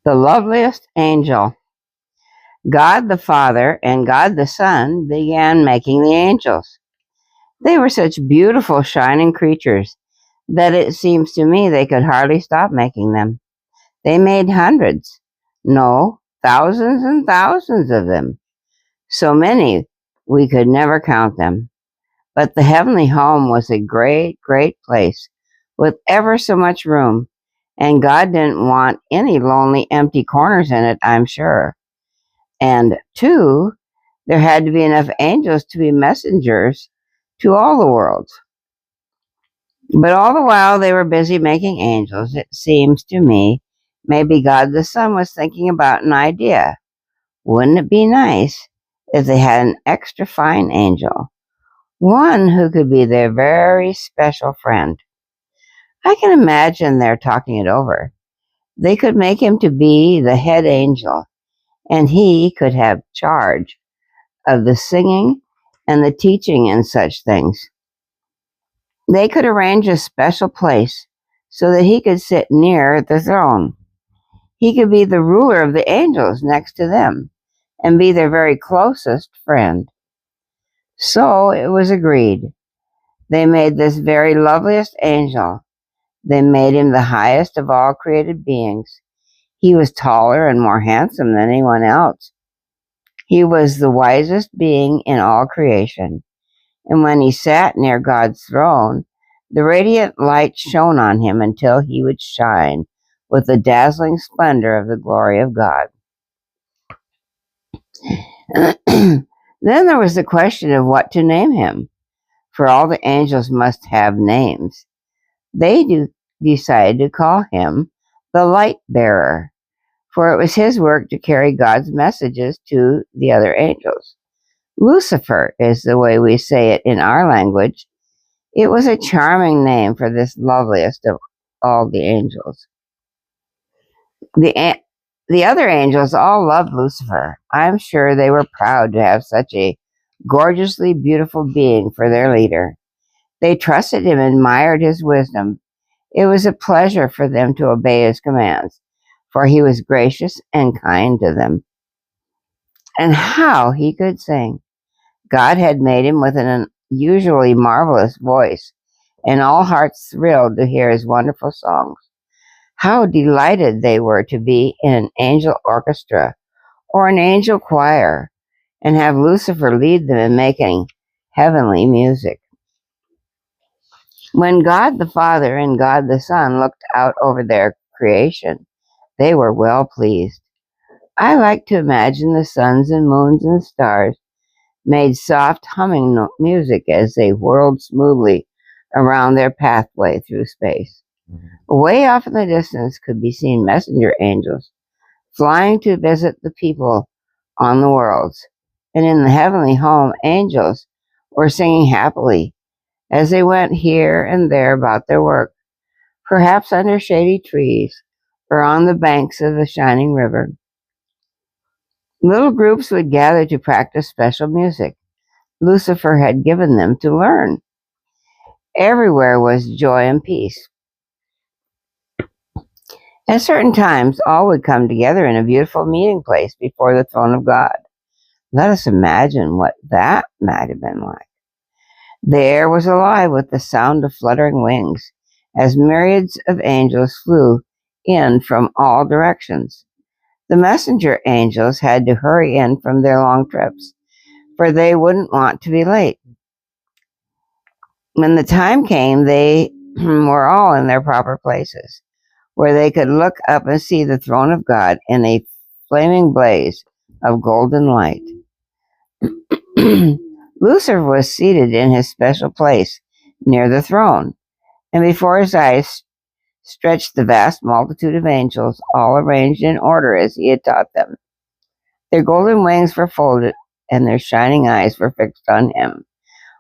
The loveliest angel. God the Father and God the Son began making the angels. They were such beautiful, shining creatures that it seems to me they could hardly stop making them. They made hundreds, no, thousands and thousands of them. So many we could never count them. But the heavenly home was a great, great place with ever so much room, and God didn't want any lonely, empty corners in it, I'm sure. And two, there had to be enough angels to be messengers to all the worlds. But all the while they were busy making angels, it seems to me, maybe God the Son was thinking about an idea. Wouldn't it be nice if they had an extra fine angel? One who could be their very special friend. I can imagine they're talking it over. They could make him to be the head angel, and he could have charge of the singing and the teaching and such things. They could arrange a special place so that he could sit near the throne. He could be the ruler of the angels next to them and be their very closest friend. So it was agreed. They made this very loveliest angel. They made him the highest of all created beings. He was taller and more handsome than anyone else. He was the wisest being in all creation. And when he sat near God's throne, the radiant light shone on him until he would shine with the dazzling splendor of the glory of God. Then there was the question of what to name him, for all the angels must have names. They decided to call him the light bearer, for it was his work to carry God's messages to the other angels. Lucifer is the way we say it in our language. It was a charming name for this loveliest of all the angels. The other angels all loved Lucifer. I'm sure they were proud to have such a gorgeously beautiful being for their leader. They trusted him and admired his wisdom. It was a pleasure for them to obey his commands, for he was gracious and kind to them. And how he could sing! God had made him with an unusually marvelous voice, and all hearts thrilled to hear his wonderful songs. How delighted they were to be in an angel orchestra or an angel choir and have Lucifer lead them in making heavenly music. When God the Father and God the Son looked out over their creation, they were well pleased. I like to imagine the suns and moons and stars made soft humming music as they whirled smoothly around their pathway through space. Way off in the distance could be seen messenger angels flying to visit the people on the worlds, and in the heavenly home angels were singing happily as they went here and there about their work, perhaps under shady trees or on the banks of the shining river. Little groups would gather to practice special music Lucifer had given them to learn. Everywhere was joy and peace. At certain times, all would come together in a beautiful meeting place before the throne of God. Let us imagine what that might have been like. The air was alive with the sound of fluttering wings as myriads of angels flew in from all directions. The messenger angels had to hurry in from their long trips, for they wouldn't want to be late. When the time came, they were all in their proper places, where they could look up and see the throne of God in a flaming blaze of golden light. Lucifer was seated in his special place near the throne, and before his eyes stretched the vast multitude of angels, all arranged in order as he had taught them. Their golden wings were folded, and their shining eyes were fixed on him,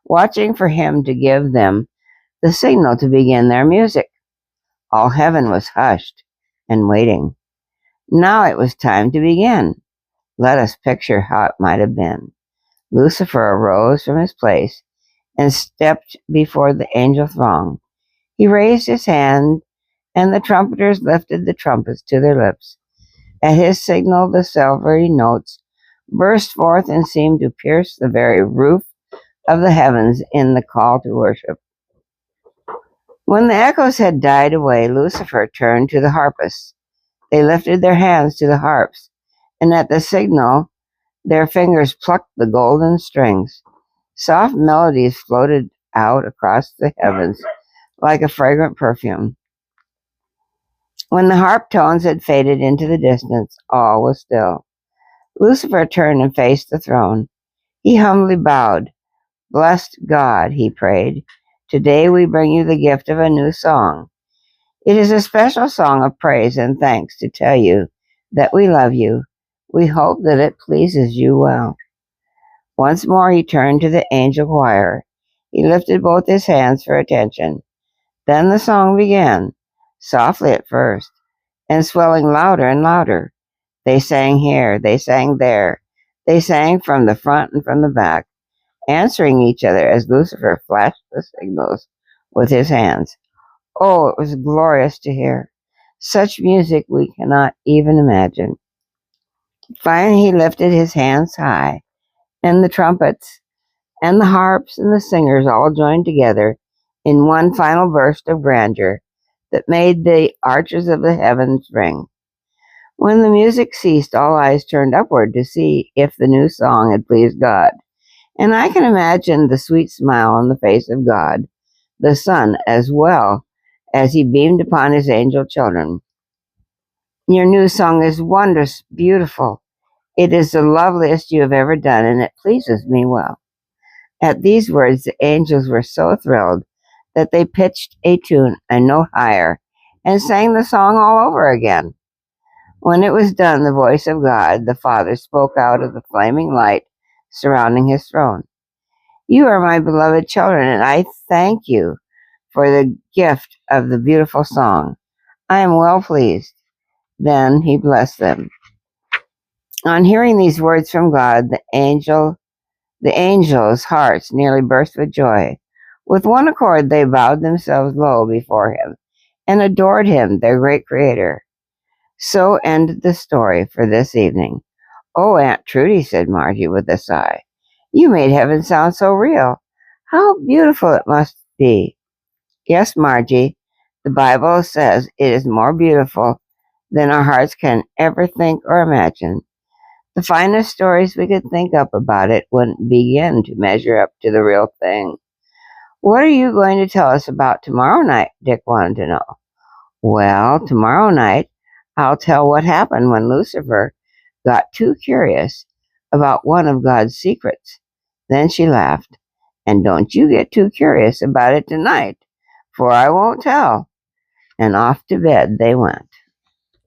watching for him to give them the signal to begin their music. All heaven was hushed and waiting. Now it was time to begin. Let us picture how it might have been. Lucifer arose from his place and stepped before the angel throng. He raised his hand, and the trumpeters lifted the trumpets to their lips. At his signal, the silvery notes burst forth and seemed to pierce the very roof of the heavens in the call to worship. When the echoes had died away, Lucifer turned to the harpists. They lifted their hands to the harps, and at the signal, their fingers plucked the golden strings. Soft melodies floated out across the heavens like a fragrant perfume. When the harp tones had faded into the distance, all was still. Lucifer turned and faced the throne. He humbly bowed. Blessed God, he prayed, today we bring you the gift of a new song. It is a special song of praise and thanks to tell you that we love you. We hope that it pleases you well. Once more he turned to the angel choir. He lifted both his hands for attention. Then the song began, softly at first, and swelling louder and louder. They sang here, they sang there. They sang from the front and from the back, answering each other as Lucifer flashed the signals with his hands. Oh, it was glorious to hear. Such music we cannot even imagine. Finally, he lifted his hands high, and the trumpets and the harps and the singers all joined together in one final burst of grandeur that made the arches of the heavens ring. When the music ceased, all eyes turned upward to see if the new song had pleased God. And I can imagine the sweet smile on the face of God, the Son, as well as he beamed upon his angel children. Your new song is wondrous, beautiful. It is the loveliest you have ever done, and it pleases me well. At these words, the angels were so thrilled that they pitched a tune a note higher and sang the song all over again. When it was done, the voice of God, the Father, spoke out of the flaming light surrounding his throne. You are my beloved children, and I thank you for the gift of the beautiful song. I am well pleased. Then he blessed them. On hearing these words from God, the angels' hearts nearly burst with joy. With one accord, they bowed themselves low before him and adored him, their great creator. So ended the story for this evening. Oh, Aunt Trudy, said Margie with a sigh, you made heaven sound so real. How beautiful it must be. Yes, Margie, the Bible says it is more beautiful than our hearts can ever think or imagine. The finest stories we could think up about it wouldn't begin to measure up to the real thing. What are you going to tell us about tomorrow night? Dick wanted to know. Well, tomorrow night, I'll tell what happened when Lucifer got too curious about one of God's secrets. Then she laughed. And don't you get too curious about it tonight, for I won't tell. And off to bed they went.